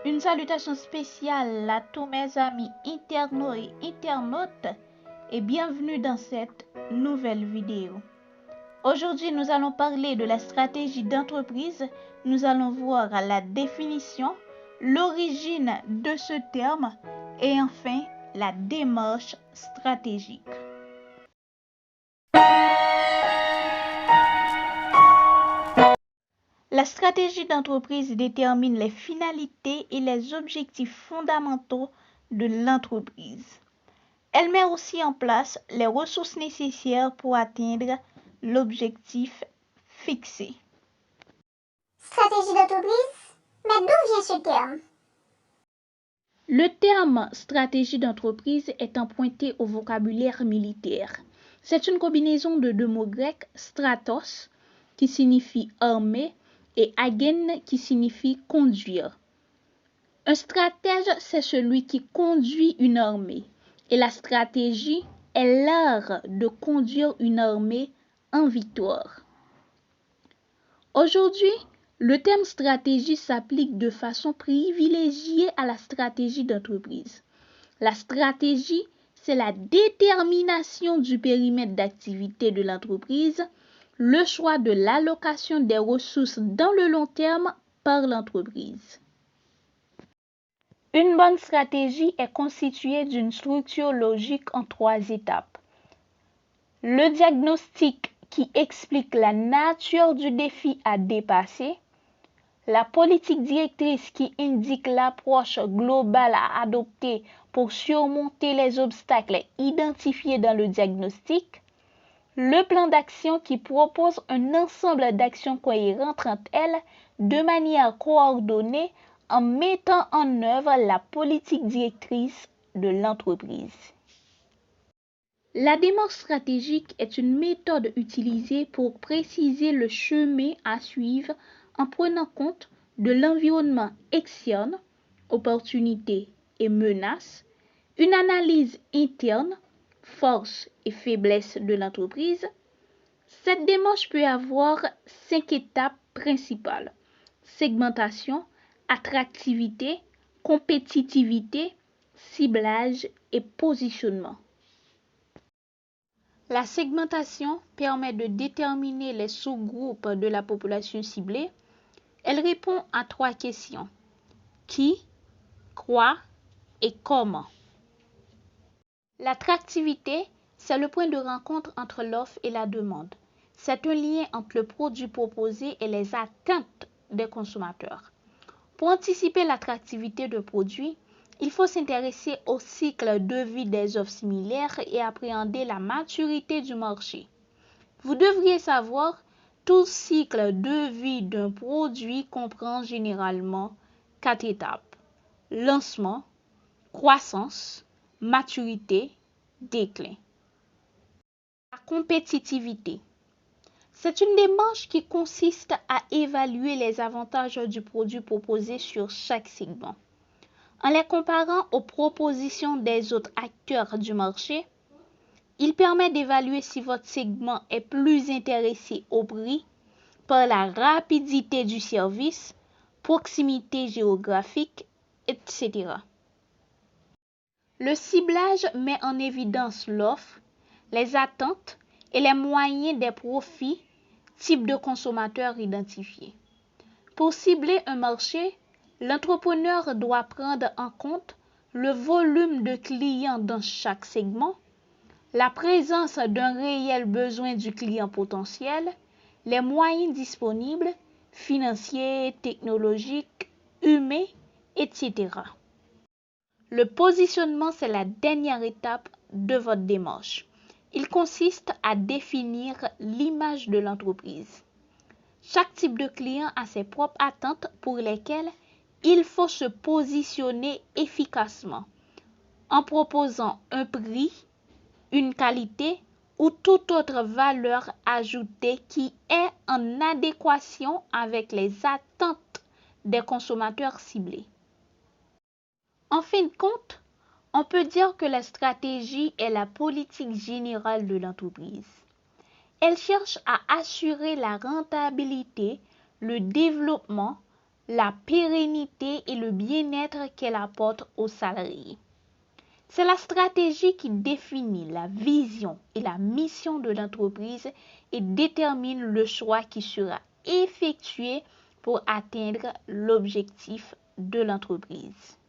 Une salutation spéciale à tous mes amis internautes et internautes et bienvenue dans cette nouvelle vidéo. Aujourd'hui, nous allons parler de la stratégie d'entreprise. Nous allons voir la définition, l'origine de ce terme et enfin la démarche stratégique. La stratégie d'entreprise détermine les finalités et les objectifs fondamentaux de l'entreprise. Elle met aussi en place les ressources nécessaires pour atteindre l'objectif fixé. Stratégie d'entreprise? Mais d'où vient ce terme? Le terme stratégie d'entreprise est emprunté au vocabulaire militaire. C'est une combinaison de deux mots grecs, stratos, qui signifie armée, et agen, qui signifie conduire. Un stratège, c'est celui qui conduit une armée, et la stratégie est l'art de conduire une armée en victoire. Aujourd'hui, le terme stratégie s'applique de façon privilégiée à la stratégie d'entreprise. La stratégie, c'est la détermination du périmètre d'activité de l'entreprise, le choix de l'allocation des ressources dans le long terme par l'entreprise. Une bonne stratégie est constituée d'une structure logique en 3 étapes. Le diagnostic qui explique la nature du défi à dépasser, la politique directrice qui indique l'approche globale à adopter pour surmonter les obstacles identifiés dans le diagnostic, le plan d'action qui propose un ensemble d'actions cohérentes entre elles de manière coordonnée en mettant en œuvre la politique directrice de l'entreprise. La démarche stratégique est une méthode utilisée pour préciser le chemin à suivre en prenant compte de l'environnement externe, opportunités et menaces, une analyse interne, forces et faiblesses de l'entreprise. Cette démarche peut avoir 5 étapes principales: segmentation, attractivité, compétitivité, ciblage et positionnement. La segmentation permet de déterminer les sous-groupes de la population ciblée. Elle répond à 3 questions: qui, quoi et comment. L'attractivité, c'est le point de rencontre entre l'offre et la demande. C'est un lien entre le produit proposé et les attentes des consommateurs. Pour anticiper l'attractivité de produits, il faut s'intéresser au cycle de vie des offres similaires et appréhender la maturité du marché. Vous devriez savoir, tout cycle de vie d'un produit comprend généralement 4 étapes: lancement, croissance, maturité, déclin. La compétitivité. C'est une démarche qui consiste à évaluer les avantages du produit proposé sur chaque segment. En les comparant aux propositions des autres acteurs du marché, il permet d'évaluer si votre segment est plus intéressé au prix, par la rapidité du service, proximité géographique, etc. Le ciblage met en évidence l'offre, les attentes et les moyens des profits, type de consommateurs identifiés. Pour cibler un marché, l'entrepreneur doit prendre en compte le volume de clients dans chaque segment, la présence d'un réel besoin du client potentiel, les moyens disponibles, financiers, technologiques, humains, etc. Le positionnement, c'est la dernière étape de votre démarche. Il consiste à définir l'image de l'entreprise. Chaque type de client a ses propres attentes pour lesquelles il faut se positionner efficacement en proposant un prix, une qualité ou toute autre valeur ajoutée qui est en adéquation avec les attentes des consommateurs ciblés. En fin de compte, on peut dire que la stratégie est la politique générale de l'entreprise. Elle cherche à assurer la rentabilité, le développement, la pérennité et le bien-être qu'elle apporte aux salariés. C'est la stratégie qui définit la vision et la mission de l'entreprise et détermine le choix qui sera effectué pour atteindre l'objectif de l'entreprise.